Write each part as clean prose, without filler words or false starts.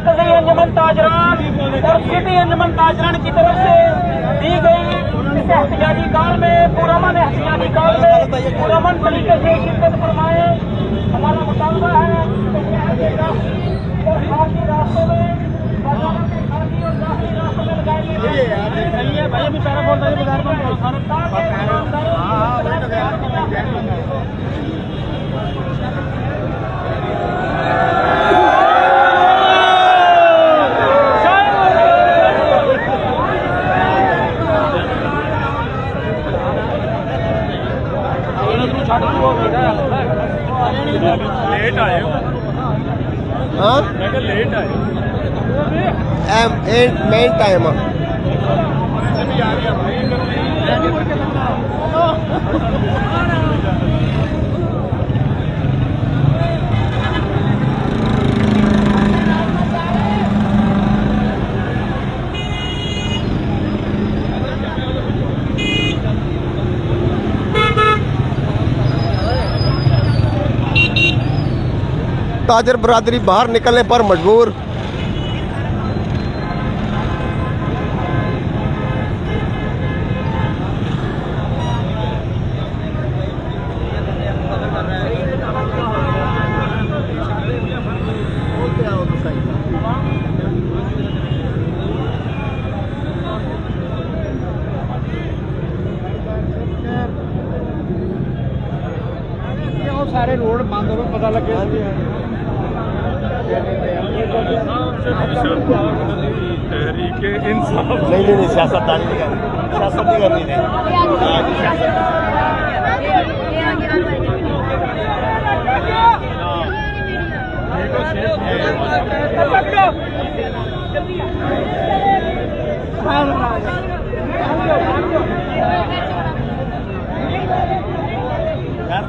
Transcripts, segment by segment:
مرکزی انجمن تاجران اور سٹی انجمن تاجران کی طرف سے دی گئی اس احتجاجی کال میں پرامن احتجاجی کال میں پرامن طریقے سے شرکت فرمائیں. ہمارا مطالبہ ہے کہ اور خارجی راستوں میں بازاروں کے خارجی اور داخلی راستوں میں لگائی گئی بھائی ابھی پہلا بول رہے بازار لیٹ آئے ہاں لیٹ آئے مین ٹائم تاجر برادری باہر نکلنے پر مجبور. سارے روڈ بند ہو پتا لگے تحریک انصاف نہیں سیاست دانی نہیں کرنی, سیاست نہیں کرنی ہے.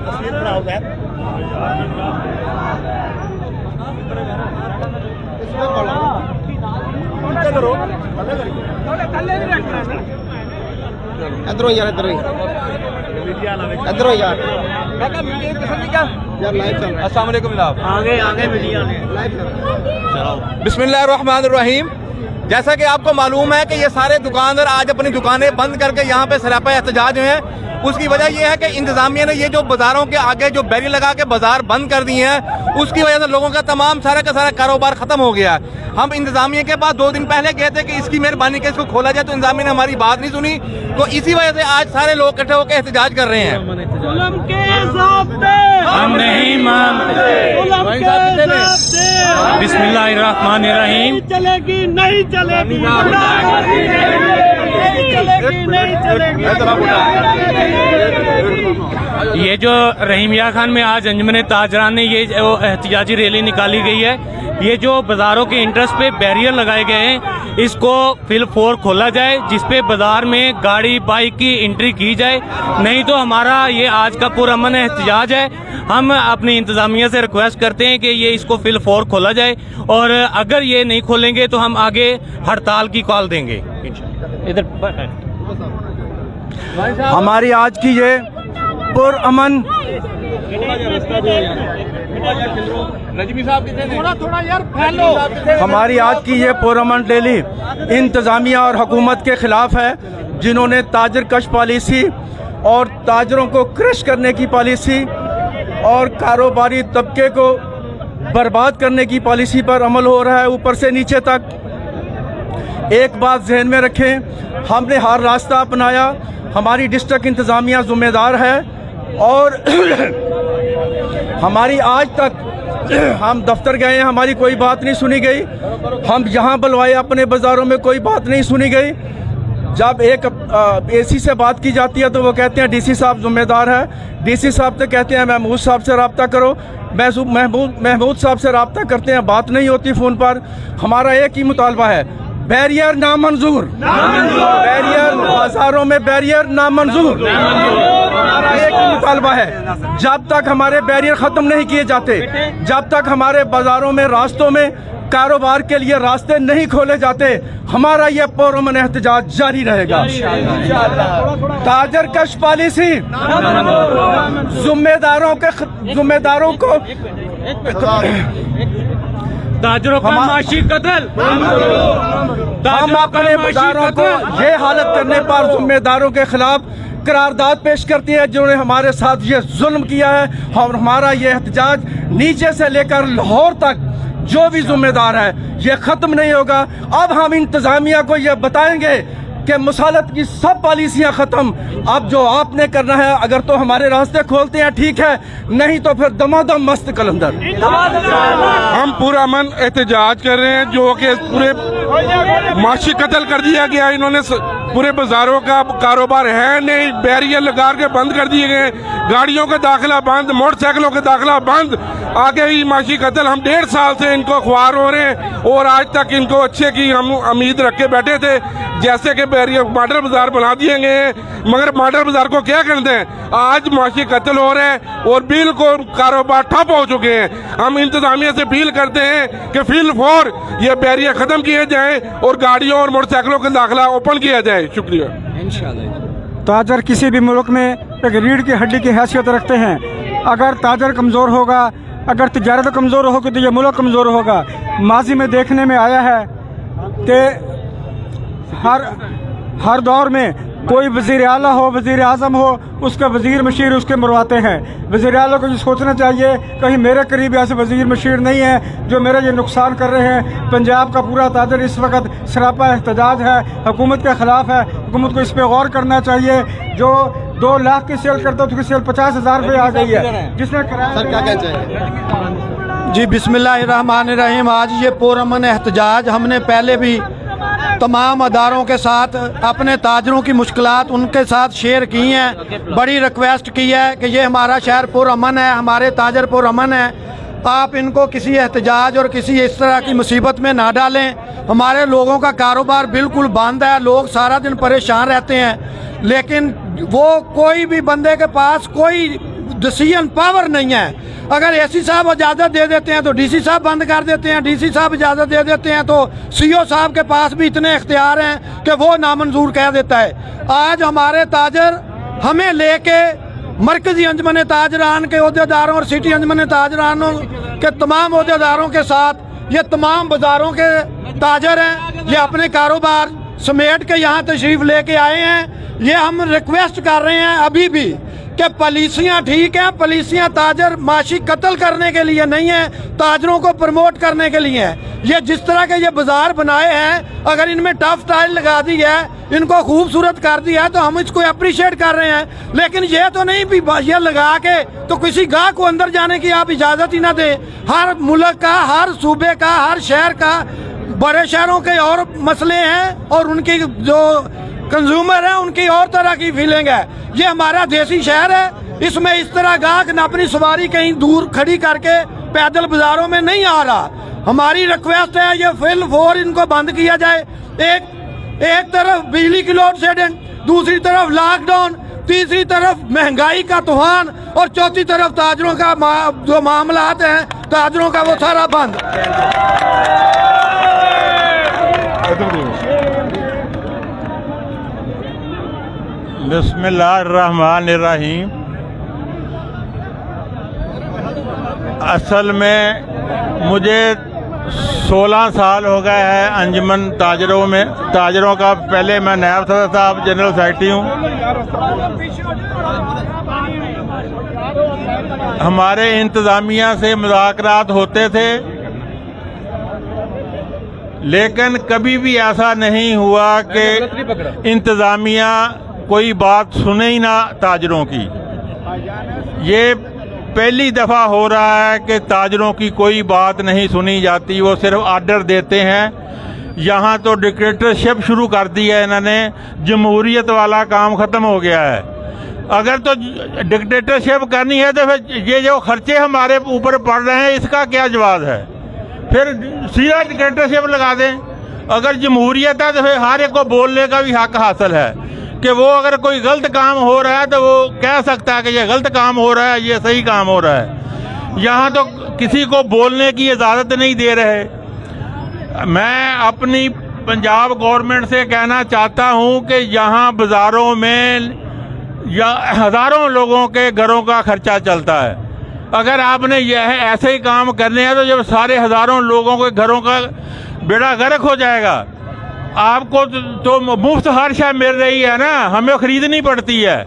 تصویر بناؤ خیر ادھر یار ادھر یار السلام علیکم جناب. آگے بسم اللہ الرحمن الرحیم. جیسا کہ آپ کو معلوم ہے کہ یہ سارے دکاندار آج اپنی دکانیں بند کر کے یہاں پہ سراپا احتجاج ہوئے ہیں. اس کی وجہ یہ ہے کہ انتظامیہ نے یہ جو بازاروں کے آگے جو بیری لگا کے بازار بند کر دیے ہیں, اس کی وجہ سے لوگوں کا تمام سارا کا سارا کاروبار ختم ہو گیا. ہم انتظامیہ کے پاس 2 دن پہلے گئے تھے کہ اس کی مہربانی کہ اس کو کھولا جائے, تو انتظامیہ نے ہماری بات نہیں سنی. تو اسی وجہ سے آج سارے لوگ اکٹھے ہو کے احتجاج کر رہے ہیں. ہم نہیں مانتے. بسم اللہ الرحمن الرحیم. چلے گی نہیں چلے گی یہ جو رحیمیہ خان میں آج انجمن تاجران نے یہ جو احتجاجی ریلی نکالی گئی ہے, یہ جو بازاروں کے انٹرسٹ پہ بیریئر لگائے گئے ہیں, اس کو فی الفور کھولا جائے, جس پہ بازار میں گاڑی بائک کی انٹری کی جائے. نہیں تو ہمارا یہ آج کا پرامن احتجاج ہے. ہم اپنی انتظامیہ سے ریکویسٹ کرتے ہیں کہ یہ اس کو فی الفور کھولا جائے, اور اگر یہ نہیں کھولیں گے تو ہم آگے ہڑتال کی کال دیں گے. ہماری آج کی یہ پرامن ہماری آج کی یہ پرامن ریلی انتظامیہ اور حکومت کے خلاف ہے, جنہوں نے تاجر کش پالیسی اور تاجروں کو کرش کرنے کی پالیسی اور کاروباری طبقے کو برباد کرنے کی پالیسی پر عمل ہو رہا ہے اوپر سے نیچے تک. ایک بات ذہن میں رکھیں, ہم نے ہر راستہ اپنایا, ہماری ڈسٹرکٹ انتظامیہ ذمہ دار ہے, اور ہماری آج تک ہم دفتر گئے ہیں, ہماری کوئی بات نہیں سنی گئی. ہم یہاں بلوائے اپنے بازاروں میں کوئی بات نہیں سنی گئی. جب ایک اے سی سے بات کی جاتی ہے تو وہ کہتے ہیں ڈی سی صاحب ذمہ دار ہے. ڈی سی صاحب سے کہتے ہیں محمود صاحب سے رابطہ کرو, محمود صاحب سے رابطہ کرتے ہیں, بات نہیں ہوتی فون پر. ہمارا ایک ہی مطالبہ ہے, بیریئر نامنظور, بیریئر بازاروں میں بیریئر نامنظور. ایک ہی مطالبہ ہے, جب تک ہمارے بیریئر ختم نہیں کیے جاتے, جب تک ہمارے بازاروں میں راستوں میں کاروبار کے لیے راستے نہیں کھولے جاتے, ہمارا یہ پرامن احتجاج جاری رہے گا. تاجر کش پالیسی ذمہ داروں کو ताजरों का हम- माशी कत्ल, हम अपने बाजारों को ये हालत करने पर जिम्मेदारों के खिलाफ करारदाद पेश करती है जिन्होंने हमारे साथ ये जुल्म किया है। और हमारा ये एहतजाज नीचे से लेकर लाहौर तक जो भी जिम्मेदार है ये खत्म नहीं होगा। अब हम इंतजामिया को ये बताएंगे कि मुसालत की सब पॉलिसियां खत्म, अब जो आपने करना है अगर तो हमारे रास्ते खोलते हैं ठीक है, नहीं तो फिर दमादम मस्त कलंदर। हम पूरा मन एहतजाज कर रहे हैं जो कि पूरे माशी कत्ल कर दिया गया। इन्होंने पूरे बाजारों का कारोबार है नहीं, बैरियर लगा के बंद कर दिए गए, गाड़ियों का दाखिला बंद, मोटरसाइकिलों का दाखिला बंद, आगे ही माशी कत्ल। हम 1.5 साल से इनको ख्वार हो रहे हैं और आज तक इनको अच्छे की हम उम्मीद रख के बैठे थे, जैसे कि बैरियर मॉडल बाजार बना दिए गए हैं, मगर मॉडल बाजार को क्या करते हैं, आज माशी कत्ल हो रहे हैं और बिल्कुल कारोबार ठप हो चुके हैं। हम इंतजामिया से अपील करते हैं कि फिल फॉर ये बैरियर खत्म किए जाएं और गाड़ियों और मोटरसाइकिलों का दाखिला ओपन किया जाए। शुक्रिया। ताजर किसी भी मुल्क में एक रीढ़ की हड्डी की हैसियत रखते हैं। अगर ताजर कमज़ोर होगा, अगर तिजारत कमज़ोर होगी तो ये मुल्क कमज़ोर होगा। माजी में देखने में आया है कि हर दौर में कोई वज़ीर आला हो, वज़ीर आज़म हो, उसका वज़ीर मशीर उसके मरवाते हैं। वज़ीर आला को ये सोचना चाहिए कहीं मेरे करीब ऐसे वज़ीर मशीर नहीं है जो मेरा ये नुकसान कर रहे हैं। पंजाब का पूरा ताजर इस वक्त सरापा एहतजाज है, हुकूमत के ख़िलाफ़ है। हुकूमत को इस पर गौर करना चाहिए। जो 2 लाख की सेल करता है उसकी सेल 50,000 रुपये आ गई है, जिसने किराया। सर क्या कहना चाहिए? जी बिस्मिल्लाहिर्रहमानिर्रहीम। आज ये पुरअमन एहतजाज हमने पहले भी तमाम अदारों के साथ अपने ताजरों की मुश्किलात उनके साथ शेयर की हैं। बड़ी रिक्वेस्ट की है कि ये हमारा शहर पुरअमन है, हमारे ताजर पुरअमन है, आप इनको किसी एहतजाज और किसी इस तरह की मुसीबत में ना डालें। हमारे लोगों का कारोबार बिल्कुल बंद है, लोग सारा दिन परेशान रहते हैं, लेकिन वो कोई भी बंदे के पास कोई डिसीजन पावर नहीं है। अगर एसी साहब इजाज़त दे देते हैं तो डीसी साहब बंद कर देते हैं, डीसी साहब इजाज़त दे देते हैं तो सीओ साहब के पास भी इतने इख्तियार हैं कि वो नामंजूर कह देता है। आज हमारे ताजर हमें लेके मरकजी अंजमन ताजरान के अहदेदारों और सिटी अंजमन ताजरानों के तमाम अहदेदारों के साथ ये तमाम बाज़ारों के ताजर हैं, ये अपने कारोबार समेट के यहाँ तशरीफ़ लेके आए हैं। ये हम रिक्वेस्ट कर रहे हैं अभी भी कि पॉलिसियाँ ठीक हैं, पॉलिसियाँ ताजर माशी कत्ल करने के लिए नहीं है, ताजरों को प्रमोट करने के लिए है। ये जिस तरह के ये बाजार बनाए हैं, अगर इनमें टफ टाइल लगा दी है, इनको खूबसूरत कर दिया है तो हम इसको अप्रिशिएट कर रहे हैं। लेकिन ये तो नहीं भी ये लगा के तो किसी गाह को अंदर जाने की आप इजाज़त ही ना दें। हर मुल्क का, हर सूबे का, हर शहर का, बड़े शहरों के और मसले हैं और उनकी जो कंज्यूमर है उनकी और तरह की फीलिंग है। ये हमारा देसी शहर है, इसमें इस तरह गाहक न अपनी सवारी कहीं दूर खड़ी करके पैदल बाजारों में नहीं आ रहा। हमारी रिक्वेस्ट है ये फिल फोर इनको बंद किया जाए। एक तरफ बिजली की लोड शेडिंग, दूसरी तरफ लॉकडाउन, तीसरी तरफ महंगाई का तूफान और चौथी तरफ ताजरों का जो मामलात हैं ताजरों का वो सारा बंद। बिस्मिल्लाहिर्रहमानिर्रहीम। असल में मुझे 16 साल हो गए हैं अंजुमन ताजरों में, ताजरों का पहले मैं नायब सदर साहब जनरल सेक्रेटरी हूँ। हमारे इंतज़ामिया से मुज़ाकरात होते थे, लेकिन कभी भी ऐसा नहीं हुआ कि इंतज़ामिया कोई बात सुने ही ना ताजरों की। ये पहली दफ़ा हो रहा है कि ताजरों की कोई बात नहीं सुनी जाती, वो सिर्फ आर्डर देते हैं। यहाँ तो डिक्टेटरशिप शुरू कर दी है इन्होंने, जमहूरियत वाला काम ख़त्म हो गया है। अगर तो डिक्टेटरशिप करनी है तो फिर ये जो खर्चे हमारे ऊपर पड़ रहे हैं इसका क्या जवाब है? फिर सीधा डिक्टेटरशिप लगा दें। अगर जमहूरियत है तो फिर हर एक को बोलने का भी हक हासिल है कि वो अगर कोई गलत काम हो रहा है तो वो कह सकता है कि ये गलत काम हो रहा है, ये सही काम हो रहा है। यहाँ तो किसी को बोलने की इजाज़त नहीं दे रहे। मैं अपनी पंजाब गवर्नमेंट से कहना चाहता हूँ कि यहाँ बाज़ारों में या हज़ारों लोगों के घरों का खर्चा चलता है। अगर आपने यह ऐसे ही काम करने हैं तो जब सारे हज़ारों लोगों के घरों का बेड़ा गर्क हो जाएगा। आपको तो मुफ्त हर शय मिल रही है ना, हमें खरीदनी पड़ती है।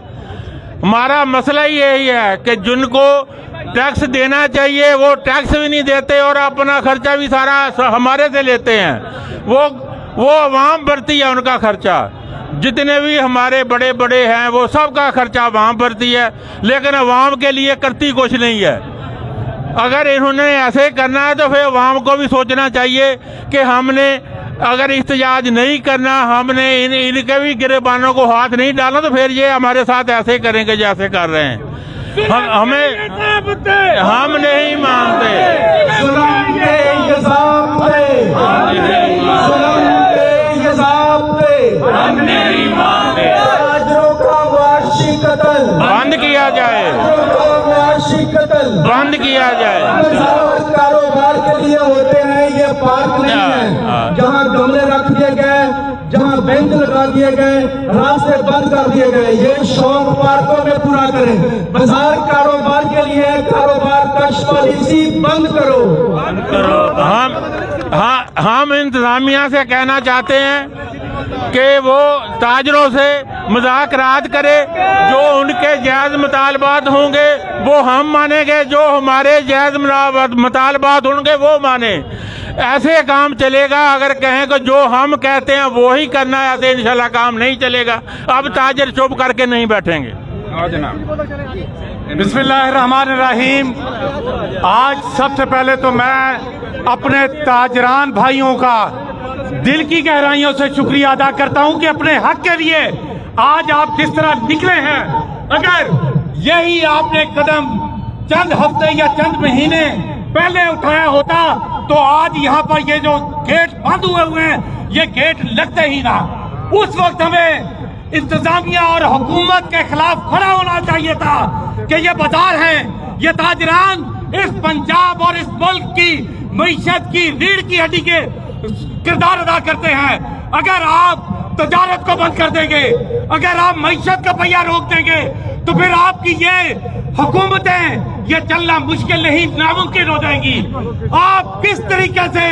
हमारा मसला ही यही है कि जिनको टैक्स देना चाहिए वो टैक्स भी नहीं देते और अपना खर्चा भी सारा हमारे से लेते हैं। वो आवाम भरती है उनका खर्चा। जितने भी हमारे बड़े बड़े हैं वो सबका खर्चा आवाम भरती है, लेकिन आवाम के लिए करती कुछ नहीं है। अगर इन्होंने ऐसे करना है तो फिर आवाम को भी सोचना चाहिए कि हमने अगर इhtजाज नहीं करना, हमने इनके भी गिरबानों को हाथ नहीं डालना, तो फिर ये हमारे साथ ऐसे करेंगे जैसे कर रहे हैं। हम नहीं मानते। बंद किया जाए, बंद किया जाए। कारोबार के लिए होते हैं, ये पार्क नहीं है जहाँ गमले रख दिए गए, जहाँ बेंच लगा दिए गए, रास्ते बंद कर दिए गए। ये शौक पार्कों में पूरा करें। बाजार कारोबार के लिए कारोबार कश पॉलिसी बंद करो, बंद करो। हम इंतजामिया से कहना चाहते हैं कि वो ताजरों से मुज़ाकरात करे, जो उनके जायज़ मुतालबात होंगे वो हम मानेंगे, जो हमारे जायज़ मुतालबात होंगे वो माने। ऐसे काम चलेगा। अगर कहें कि जो हम कहते हैं वो ही करना है, ऐसे इंशाल्लाह काम नहीं चलेगा। अब ताजर चुप करके नहीं बैठेंगे। बिस्मिल्लाहिर्रहमानिर्रहीम। आज सबसे पहले तो मैं अपने ताजरान भाइयों का दिल की गहराइयों से शुक्रिया अदा करता हूं कि अपने हक के लिए आज आप जिस तरह निकले हैं, अगर यही आपने कदम चंद हफ्ते या चंद महीने पहले उठाया होता तो आज यहाँ पर ये जो गेट बंद हुए हैं ये गेट लगते ही ना। उस वक्त हमें इंतजामिया और हुकूमत के खिलाफ खड़ा होना चाहिए था कि ये बाजार है, ये ताजरान इस पंजाब और इस मुल्क की मईशत की रीढ़ की हड्डी के किरदार अदा करते हैं। अगर आप तजारत को बंद कर देंगे, अगर आप मईशत का पहिया रोक देंगे, तो फिर आपकी ये हुकूमतें ये चलना मुश्किल नहीं, नामुमकिन हो जाएंगी। आप किस तरीके से,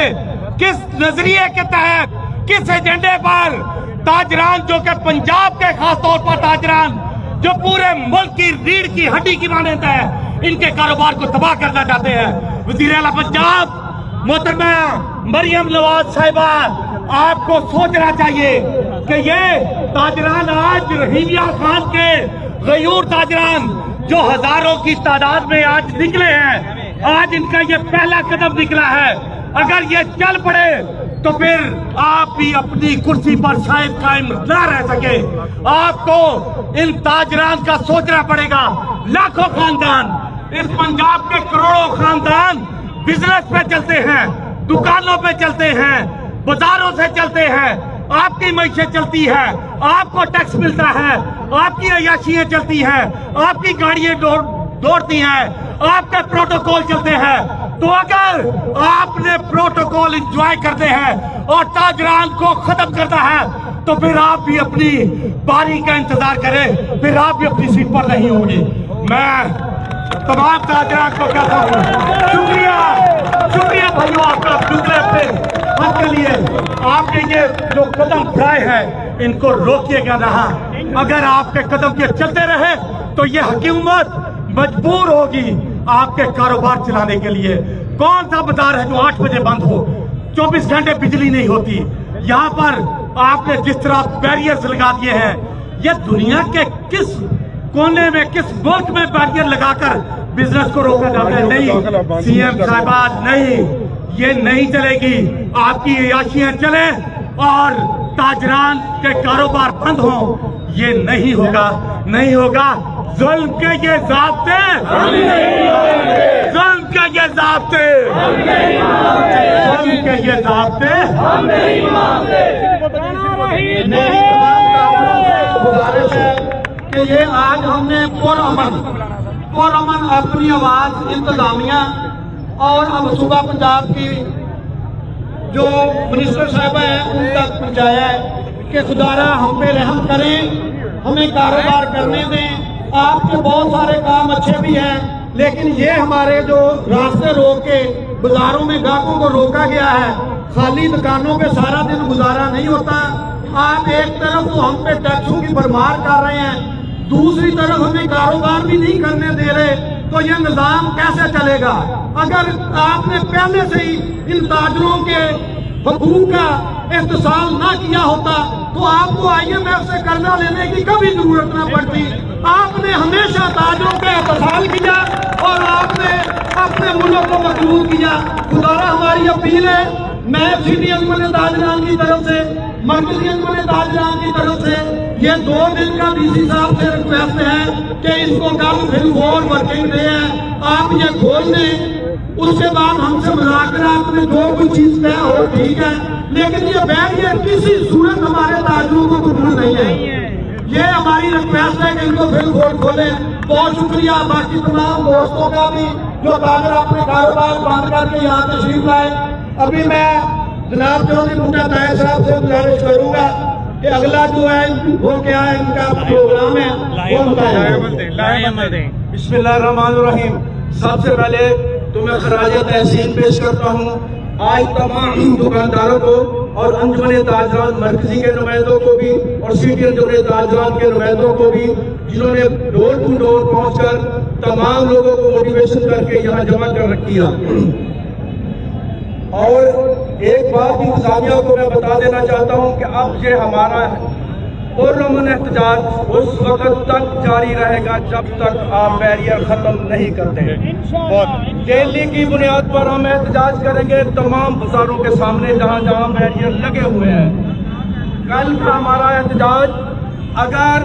किस नजरिए के तहत, किस एजेंडे पर ताजरान, जो कि पंजाब के खास तौर पर ताजरान जो पूरे मुल्क की रीढ़ की हड्डी की मानता है, इनके कारोबार को तबाह करना चाहते हैं। वज़ीर आला पंजाब मोहतरमा मरियम नवाज साहिबा, आपको सोचना चाहिए कि ये ताजरान आज रहीमिया खान के गयूर ताजरान जो हजारों की तादाद में आज निकले हैं, आज इनका ये पहला कदम निकला है। अगर ये चल पड़े तो फिर आप भी अपनी कुर्सी पर शायद कायम न रह सके। आपको इन ताजरान का सोचना पड़ेगा। लाखों खानदान, इस पंजाब के करोड़ों खानदान बिजनेस पे चलते हैं, दुकानों पे चलते हैं, बाजारों से चलते हैं। आपकी मईशत चलती है, आपको टैक्स मिलता है, आपकी अयाशियां चलती हैं, आपकी गाड़ियां दौड़ती हैं, आपके प्रोटोकॉल चलते हैं। तो अगर आपने प्रोटोकॉल एंजॉय करते हैं और ताजरान को खत्म करना है तो फिर आप भी अपनी बारी का इंतजार करें, फिर आप भी अपनी सीट पर नहीं होंगे। मैं तमाम ताजरान को कहता हूँ शुक्रिया, शुक्रिया भाइयों आपका दूसरे अपने हक के लिए। आपने ये जो कदम उठाए हैं इनको रोकिएगा रहा। अगर आपके कदम ये चलते रहे तो ये हुकूमत मजबूर होगी आपके कारोबार चलाने के लिए। कौन सा बाजार है जो 8 बजे बंद हो, 24 घंटे बिजली नहीं होती? यहाँ पर आपने जिस तरह बैरियर्स लगा दिए हैं, ये दुनिया के किस कोने में, किस मुल्क में बैरियर लगाकर बिजनेस को रोका जाता है? नहीं सीएम साहिबा, नहीं, ये नहीं चलेगी। आपकी अयाशियां चले और ताजरान के कारोबार बंद हो, ये नहीं होगा, नहीं होगा। जुल्म के ये ज़ाब्ते, जुल्म के ये ज़ाब्ते, जुल्म के ये ज़ाब्ते हम नहीं मानते। गुजारिश है कि ये आज हमने पुरअमन अपनी आवाज इंतजामिया और अब सूबा पंजाब की जो मिनिस्टर साहब हैं उन तक पहुंचाया है कि खुदारा हम पे रहम करें, हमें कारोबार करने दें। आपके बहुत सारे काम अच्छे भी हैं, लेकिन ये हमारे जो रास्ते रोक के बाजारों में ग्राहकों को रोका गया है, खाली दुकानों पे सारा दिन गुजारा नहीं होता। आप एक तरफ तो हम पे टैक्सों की भरमार कर रहे हैं, दूसरी तरफ हमें कारोबार भी नहीं करने दे रहे, तो ये निजाम कैसे चलेगा? अगर आपने पहले से ही इन ताजरों के हुकूक का इस्तेमाल ना किया होता तो आपको IMF से कर्जा लेने की कभी जरूरत ना पड़ती। आपने हमेशा ताजरों का इस्तेमाल किया और आपने अपने मुल्क को मजबूत किया। खुदारा हमारी अपील है, मैं सिटी अंजुमन ताजरान की तरफ से, मरकजी अंजुमन ताजरान की तरफ से ये 2 दिन का DC साहब से रिक्वेस्ट है कि इसको कल फिर और वर्किंग डे है, आप ये खोल दें, उसके बाद हमसे मुज़ाकरा अपने जो कुछ चीज तय हो ठीक है, लेकिन ये बैरियर किसी सूरत हमारे ताजरों को कबूल नहीं है। ये हमारी रिक्वेस्ट है कि इनको फिर वोट खोलें। बहुत शुक्रिया बाकी तमाम दोस्तों का भी जो ताजर अपने कारोबार बंद करके यहाँ तशरीफ लाए। अभी मैं जनाब चौधरी बूटा ताहिर साहब से गुजारिश करूंगा कि अगला जो है वो क्या है, इनका प्रोग्राम है वो बताएं। बिस्मिल्लाहिर्रहमानिर्रहीम। सबसे पहले तो मैं खराज तहसीन पेश करता हूँ आज तमाम दुकानदारों को और अंजुमन ताजरान मरकजी के नुमाइंदों को भी और सिटी अंजुमन ताजरान के नुमाइंदों को भी, जिन्होंने डोर टू डोर पहुंचकर तमाम लोगों को मोटिवेशन करके यहाँ जमा कर रखी है। और एक बात इंतजामिया को मैं बता देना चाहता हूँ कि अब ये हमारा पुरअमन एहतजाज उस वक्त तक जारी रहेगा जब तक आप बैरियर खत्म नहीं करते हैं। डेली की बुनियाद पर हम एहतजाज करेंगे तमाम बाजारों के सामने जहाँ जहाँ बैरियर लगे हुए हैं। कल का हमारा एहतजाज, अगर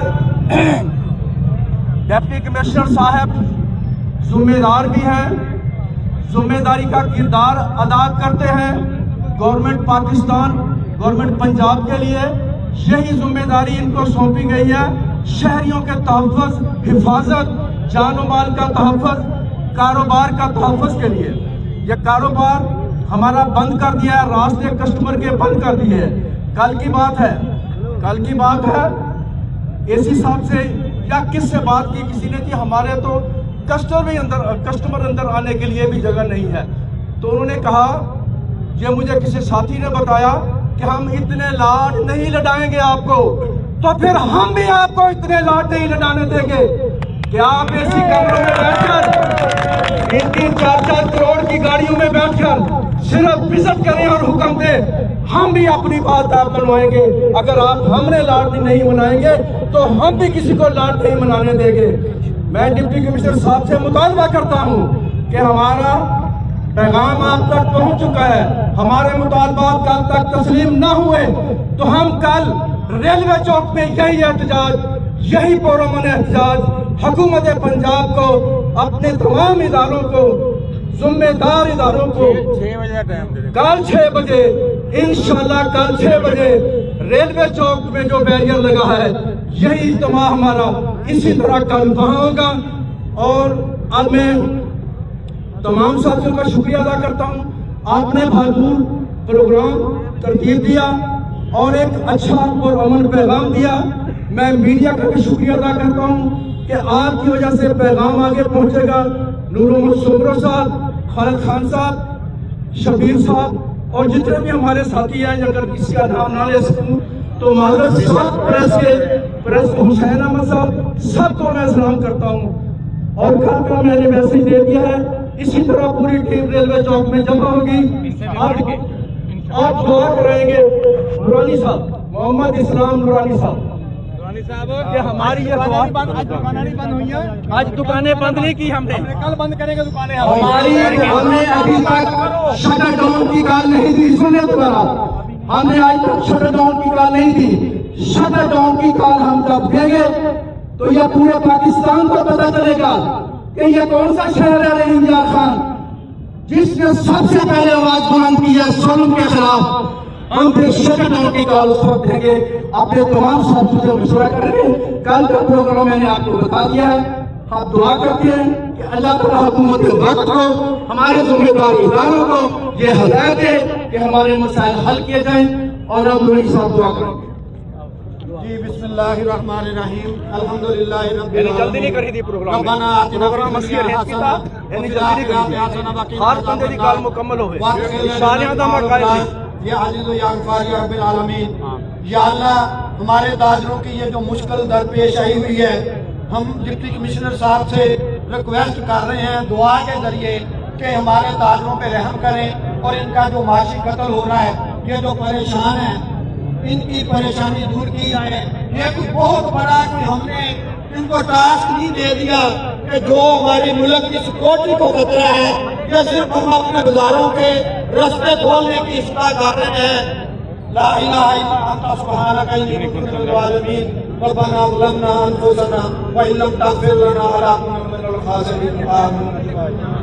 डिप्टी कमिश्नर साहब जिम्मेदार भी हैं, जिम्मेदारी का किरदार अदा करते हैं, गवर्नमेंट पाकिस्तान, गवर्नमेंट पंजाब के लिए यही जिम्मेदारी इनको सौंपी गई है। शहरियों के तहफ़्फ़ुज़, हिफाजत, जान माल का तहफ़्फ़ुज़, कारोबार का तहफ़्फ़ुज़ के लिए। ये कारोबार हमारा बंद कर दिया है, रास्ते कस्टमर के बंद कर दिए। कल की बात है AC साहब से या किस से बात की किसी ने थी, हमारे तो कस्टमर अंदर आने के लिए भी जगह नहीं है। तो उन्होंने कहा, ये मुझे किसी साथी ने बताया कि हम इतने लाड नहीं लड़ाएंगे आपको, तो फिर हम भी आपको इतने लाड नहीं लड़ाने देंगे कि आप ऐसी कमरों में बैठकर 3-4 करोड़ की गाड़ियों में बैठकर सिर्फ विजिट करें और हुक्म दें। हम भी अपनी बात आप मनवाएंगे। अगर आप हमने लाड नहीं मनाएंगे तो हम भी किसी को लाड नहीं मनाने देंगे। मैं डिप्टी कमिश्नर साहब से मुतालबा करता हूँ कि हमारा पैगाम आप तक पहुंच चुका है। हमारे मुतालबात कल तक तस्लीम न हुए तो हम कल रेलवे चौक में यही एहतजाज, यही पुरअमन एहतजाज हुकूमत पंजाब को, अपने तमाम इदारों को, जिम्मेदार इदारों को कल 6 बजे इंशाल्लाह, कल 6 बजे रेलवे चौक में जो बैरियर लगा है यही इज्तिमा हमारा इसी तरह कल वहाँ होगा। और अब मैं तमाम साथियों का शुक्रिया अदा करता हूँ। आपने भरपूर प्रोग्राम तरतीब दिया और एक अच्छा और अमन पैगाम दिया। मैं मीडिया का भी शुक्रिया अदा करता हूँ कि आपकी वजह से पैगाम आगे पहुँचेगा। नूर मोहम्मद सुमरो साहब, खालिद खान साहब, शबीर साहब और जितने भी हमारे साथी हैं, अगर किसी का नाम ना ले सकूँ तो माजरत प्रेस हुसैन अहमद साहब, सबको मैं सलाम करता हूँ। और कल का मैंने मैसेज दे दिया है, इसी तरह पूरी टीम रेलवे चौक में जमा होगी। आप दुआ करेंगे नूरानी साहब, मोहम्मद इस्लाम नूरानी साहब, कि हमारी ये दुआ, आज दुकानें नहीं बंद हुई हैं, आज दुकानें बंद नहीं की हमने, कल बंद करेंगे दुकानें। हमारी हमने अभी तक शटर डाउन की कॉल नहीं दी, सुने दोबारा, हमने आज तक शटर डाउन की कॉल नहीं दी। शटर डाउन की कॉल हम जब देंगे तो यह पूरे पाकिस्तान को पता चलेगा कि यह कौन सा शहर है रहीम यार खान जिसने सबसे पहले आवाज बुलंद की है जुल्म के खिलाफ। हम फिर शटर डाउन की कॉल उस वक्त देंगे, अपने तमाम साथियों से मशवरा करेंगे। कल का प्रोग्राम मैंने आपको बता दिया है। आप दुआ करते हैं कि अल्लाह ताला हुकूमत वक्त को, हमारे जिम्मेदार इदारों को ये हिदायत दे कि हमारे मसाइल हल किए जाएं। और अब मेरी साथ दुआ करेंगे। जी बिस्मिल्लाहिर्रहमानिर्रहीम अल्हम्दुलिल्लाहि रब्बिल यानी जल्दी नहीं करी थी प्रोग्राम में। रब्बना आतिना प्रोग्राम फिद असली दुनिया रेत की था, हसना यानी व जल्दी नहीं फिल करी आखिरति हसना व थी। क़िना हर बंदे की अज़ाबन्नार। काल मुकम्मल हो वाक़िल गई। लना शानिया दा मैं कायल थी। या अज़ीज़ या गफ़ार या रब्बिल आलमीन। या अल्लाह हमारे ताजरों की ये जो मुश्किल दरपेश आई हुई है, हम डिप्टी कमिश्नर साहब से रिक्वेस्ट कर रहे हैं दुआ के जरिए कि हमारे ताजरों पे रहम करें और इनका जो माशी कत्ल हो रहा है, ये जो परेशान है, इनकी परेशानी दूर की जाए। ये कुछ बहुत बड़ा कोई हमने इनको टास्क नहीं दे दिया कि जो हमारी मुल्क की सिक्योरिटी को खतरा है, ये सिर्फ हम अपने बाजारों के रास्ते खोलने की इस्तेमाल कर रहे हैं। ला इलाहा इल्ला अंता सुब्हानका इन्नी कुन्तु मिनल ज़ालिमीन। रब्बना ज़लमना अनफुसना व इन लम तग़फिर लना व ला तगफिर लना व ला